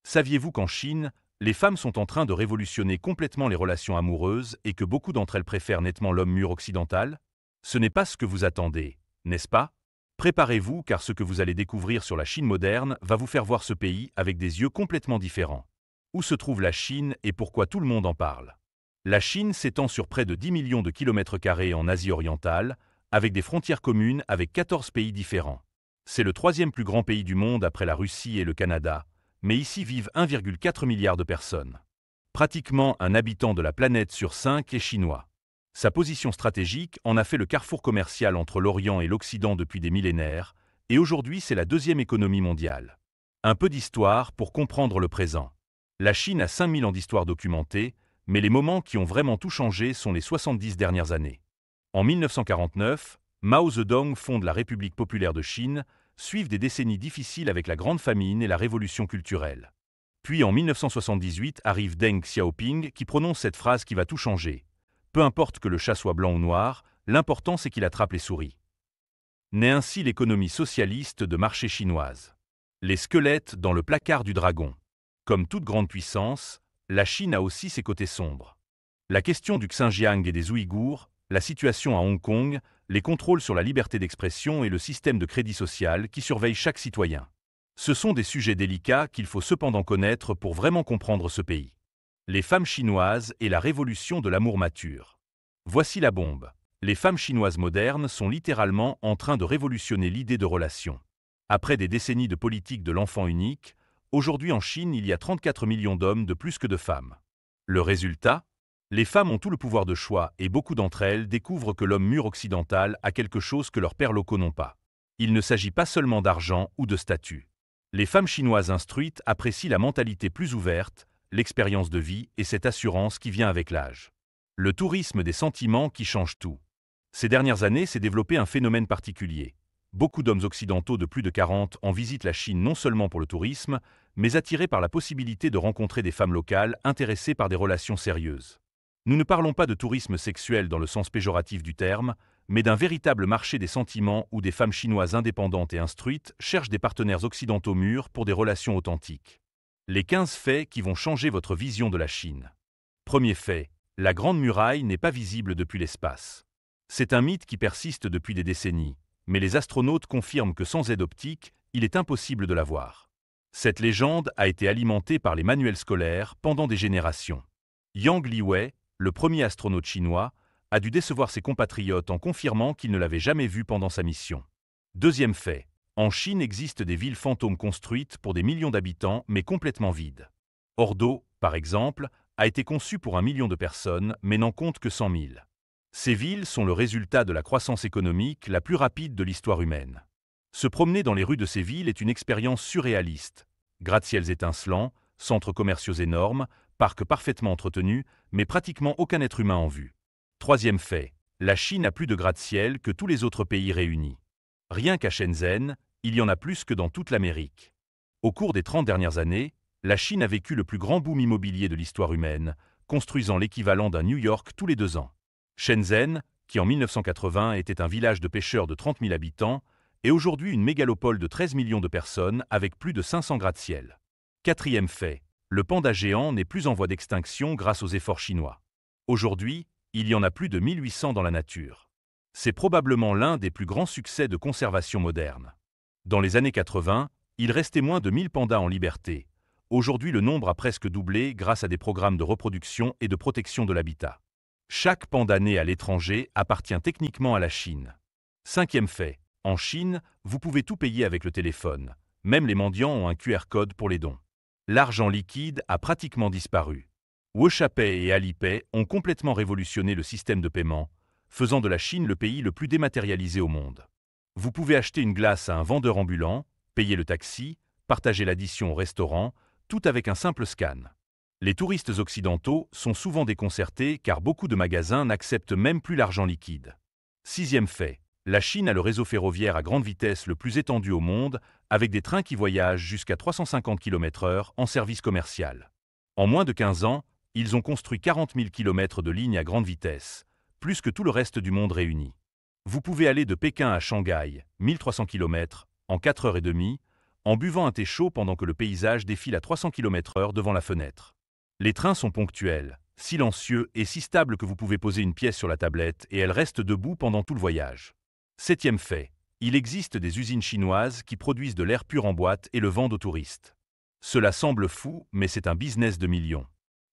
Saviez-vous qu'en Chine, les femmes sont en train de révolutionner complètement les relations amoureuses et que beaucoup d'entre elles préfèrent nettement l'homme mûr occidental? Ce n'est pas ce que vous attendez, n'est-ce pas? Préparez-vous car ce que vous allez découvrir sur la Chine moderne va vous faire voir ce pays avec des yeux complètement différents. Où se trouve la Chine et pourquoi tout le monde en parle? La Chine s'étend sur près de 10 millions de kilomètres carrés en Asie orientale, avec des frontières communes avec 14 pays différents. C'est le troisième plus grand pays du monde après la Russie et le Canada, mais ici vivent 1,4 milliard de personnes. Pratiquement un habitant de la planète sur 5 est chinois. Sa position stratégique en a fait le carrefour commercial entre l'Orient et l'Occident depuis des millénaires, et aujourd'hui c'est la deuxième économie mondiale. Un peu d'histoire pour comprendre le présent. La Chine a 5000 ans d'histoire documentée, mais les moments qui ont vraiment tout changé sont les 70 dernières années. En 1949, Mao Zedong fonde la République populaire de Chine, suivent des décennies difficiles avec la Grande Famine et la Révolution culturelle. Puis en 1978 arrive Deng Xiaoping qui prononce cette phrase qui va tout changer. Peu importe que le chat soit blanc ou noir, l'important c'est qu'il attrape les souris. Naît ainsi l'économie socialiste de marché chinoise. Les squelettes dans le placard du dragon. Comme toute grande puissance, la Chine a aussi ses côtés sombres. La question du Xinjiang et des Ouïghours, la situation à Hong Kong, les contrôles sur la liberté d'expression et le système de crédit social qui surveille chaque citoyen. Ce sont des sujets délicats qu'il faut cependant connaître pour vraiment comprendre ce pays. Les femmes chinoises et la révolution de l'amour mature. Voici la bombe. Les femmes chinoises modernes sont littéralement en train de révolutionner l'idée de relation. Après des décennies de politique de l'enfant unique, aujourd'hui en Chine il y a 34 millions d'hommes de plus que de femmes. Le résultat? Les femmes ont tout le pouvoir de choix et beaucoup d'entre elles découvrent que l'homme mûr occidental a quelque chose que leurs pères locaux n'ont pas. Il ne s'agit pas seulement d'argent ou de statut. Les femmes chinoises instruites apprécient la mentalité plus ouverte, l'expérience de vie et cette assurance qui vient avec l'âge. Le tourisme des sentiments qui change tout. Ces dernières années s'est développé un phénomène particulier. Beaucoup d'hommes occidentaux de plus de 40 ans visitent la Chine non seulement pour le tourisme, mais attirés par la possibilité de rencontrer des femmes locales intéressées par des relations sérieuses. Nous ne parlons pas de tourisme sexuel dans le sens péjoratif du terme, mais d'un véritable marché des sentiments où des femmes chinoises indépendantes et instruites cherchent des partenaires occidentaux mûrs pour des relations authentiques. Les 15 faits qui vont changer votre vision de la Chine. Premier fait, la Grande Muraille n'est pas visible depuis l'espace. C'est un mythe qui persiste depuis des décennies, mais les astronautes confirment que sans aide optique, il est impossible de la voir. Cette légende a été alimentée par les manuels scolaires pendant des générations. Yang Liwei, le premier astronaute chinois, a dû décevoir ses compatriotes en confirmant qu'il ne l'avait jamais vu pendant sa mission. Deuxième fait, en Chine existent des villes fantômes construites pour des millions d'habitants mais complètement vides. Ordo, par exemple, a été conçu pour 1 million de personnes mais n'en compte que 100 000. Ces villes sont le résultat de la croissance économique la plus rapide de l'histoire humaine. Se promener dans les rues de ces villes est une expérience surréaliste. Gratte-ciels étincelants, centres commerciaux énormes, parcs parfaitement entretenus, mais pratiquement aucun être humain en vue. Troisième fait, la Chine a plus de gratte-ciel que tous les autres pays réunis. Rien qu'à Shenzhen, il y en a plus que dans toute l'Amérique. Au cours des 30 dernières années, la Chine a vécu le plus grand boom immobilier de l'histoire humaine, construisant l'équivalent d'un New York tous les 2 ans. Shenzhen, qui en 1980 était un village de pêcheurs de 30 000 habitants, est aujourd'hui une mégalopole de 13 millions de personnes avec plus de 500 gratte-ciel. Quatrième fait, le panda géant n'est plus en voie d'extinction grâce aux efforts chinois. Aujourd'hui, il y en a plus de 1800 dans la nature. C'est probablement l'un des plus grands succès de conservation moderne. Dans les années 80, il restait moins de 1000 pandas en liberté. Aujourd'hui, le nombre a presque doublé grâce à des programmes de reproduction et de protection de l'habitat. Chaque panda né à l'étranger appartient techniquement à la Chine. Cinquième fait, en Chine, vous pouvez tout payer avec le téléphone. Même les mendiants ont un QR code pour les dons. L'argent liquide a pratiquement disparu. WeChat et Alipay ont complètement révolutionné le système de paiement, faisant de la Chine le pays le plus dématérialisé au monde. Vous pouvez acheter une glace à un vendeur ambulant, payer le taxi, partager l'addition au restaurant, tout avec un simple scan. Les touristes occidentaux sont souvent déconcertés car beaucoup de magasins n'acceptent même plus l'argent liquide. Sixième fait, la Chine a le réseau ferroviaire à grande vitesse le plus étendu au monde, avec des trains qui voyagent jusqu'à 350 km/h en service commercial. En moins de 15 ans, ils ont construit 40 000 km de lignes à grande vitesse, plus que tout le reste du monde réuni. Vous pouvez aller de Pékin à Shanghai, 1300 km, en 4 heures et demie, en buvant un thé chaud pendant que le paysage défile à 300 km/h devant la fenêtre. Les trains sont ponctuels, silencieux et si stables que vous pouvez poser une pièce sur la tablette et elle reste debout pendant tout le voyage. Septième fait, il existe des usines chinoises qui produisent de l'air pur en boîte et le vendent aux touristes. Cela semble fou, mais c'est un business de millions.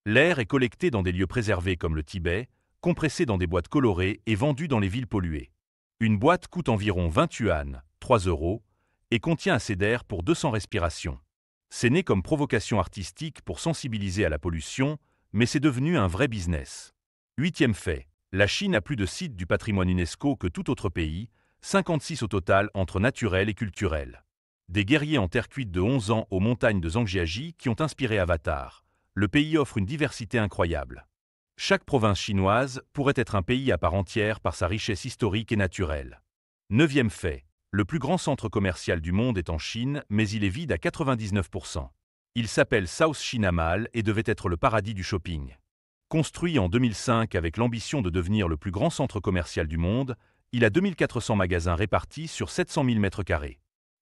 L'air est collecté dans des lieux préservés comme le Tibet, compressé dans des boîtes colorées et vendu dans les villes polluées. Une boîte coûte environ 20 yuan, 3 €, et contient assez d'air pour 200 respirations. C'est né comme provocation artistique pour sensibiliser à la pollution, mais c'est devenu un vrai business. Huitième fait, la Chine a plus de sites du patrimoine UNESCO que tout autre pays, 56 au total entre naturels et culturels. Des guerriers en terre cuite de 11 ans aux montagnes de Zhangjiajie qui ont inspiré Avatar. Le pays offre une diversité incroyable. Chaque province chinoise pourrait être un pays à part entière par sa richesse historique et naturelle. Neuvième fait, le plus grand centre commercial du monde est en Chine, mais il est vide à 99%. Il s'appelle South China Mall et devait être le paradis du shopping. Construit en 2005 avec l'ambition de devenir le plus grand centre commercial du monde, il a 2400 magasins répartis sur 700 000 m².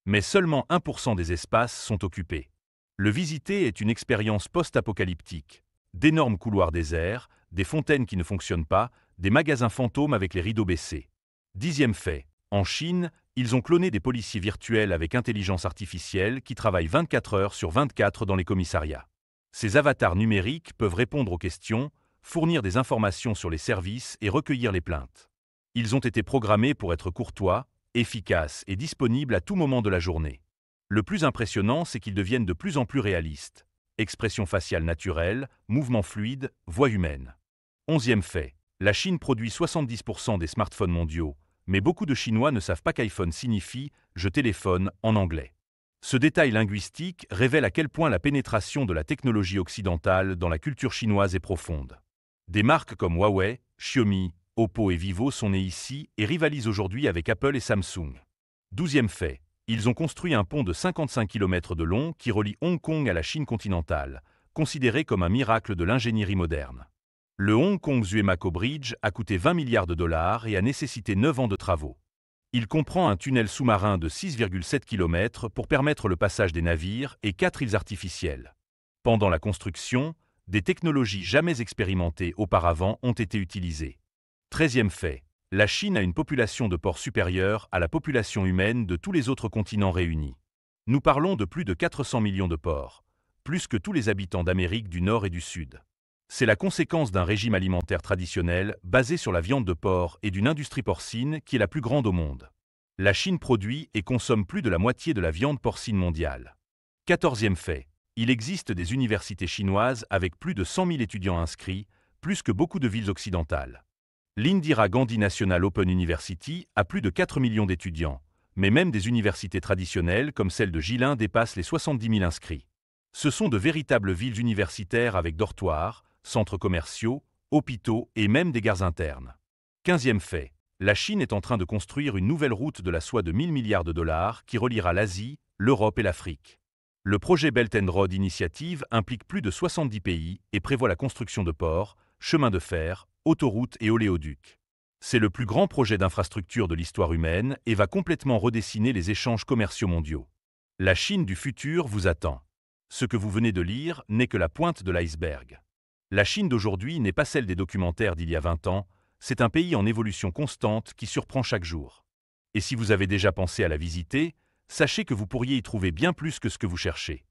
Mais seulement 1% des espaces sont occupés. Le visiter est une expérience post-apocalyptique. D'énormes couloirs déserts, des fontaines qui ne fonctionnent pas, des magasins fantômes avec les rideaux baissés. Dixième fait, en Chine, ils ont cloné des policiers virtuels avec intelligence artificielle qui travaillent 24 heures sur 24 dans les commissariats. Ces avatars numériques peuvent répondre aux questions, fournir des informations sur les services et recueillir les plaintes. Ils ont été programmés pour être courtois, efficaces et disponibles à tout moment de la journée. Le plus impressionnant, c'est qu'ils deviennent de plus en plus réalistes. Expression faciale naturelle, mouvements fluides, voix humaine. Onzième fait, la Chine produit 70% des smartphones mondiaux, mais beaucoup de Chinois ne savent pas qu'iPhone signifie « je téléphone » en anglais. Ce détail linguistique révèle à quel point la pénétration de la technologie occidentale dans la culture chinoise est profonde. Des marques comme Huawei, Xiaomi, Oppo et Vivo sont nées ici et rivalisent aujourd'hui avec Apple et Samsung. Douzième fait, ils ont construit un pont de 55 km de long qui relie Hong Kong à la Chine continentale, considéré comme un miracle de l'ingénierie moderne. Le Hong Kong-Zuemaco Bridge a coûté 20 milliards de dollars et a nécessité 9 ans de travaux. Il comprend un tunnel sous-marin de 6,7 km pour permettre le passage des navires et 4 îles artificielles. Pendant la construction, des technologies jamais expérimentées auparavant ont été utilisées. 13e fait, la Chine a une population de porcs supérieure à la population humaine de tous les autres continents réunis. Nous parlons de plus de 400 millions de porcs, plus que tous les habitants d'Amérique du Nord et du Sud. C'est la conséquence d'un régime alimentaire traditionnel basé sur la viande de porc et d'une industrie porcine qui est la plus grande au monde. La Chine produit et consomme plus de la moitié de la viande porcine mondiale. 14e fait, il existe des universités chinoises avec plus de 100 000 étudiants inscrits, plus que beaucoup de villes occidentales. L'Indira Gandhi National Open University a plus de 4 millions d'étudiants, mais même des universités traditionnelles comme celle de Jilin dépassent les 70 000 inscrits. Ce sont de véritables villes universitaires avec dortoirs, centres commerciaux, hôpitaux et même des gares internes. 15e fait, la Chine est en train de construire une nouvelle route de la soie de 1 000 milliards de dollars qui reliera l'Asie, l'Europe et l'Afrique. Le projet Belt and Road Initiative implique plus de 70 pays et prévoit la construction de ports, chemins de fer, autoroutes et oléoducs. C'est le plus grand projet d'infrastructure de l'histoire humaine et va complètement redessiner les échanges commerciaux mondiaux. La Chine du futur vous attend. Ce que vous venez de lire n'est que la pointe de l'iceberg. La Chine d'aujourd'hui n'est pas celle des documentaires d'il y a 20 ans, c'est un pays en évolution constante qui surprend chaque jour. Et si vous avez déjà pensé à la visiter, sachez que vous pourriez y trouver bien plus que ce que vous cherchez.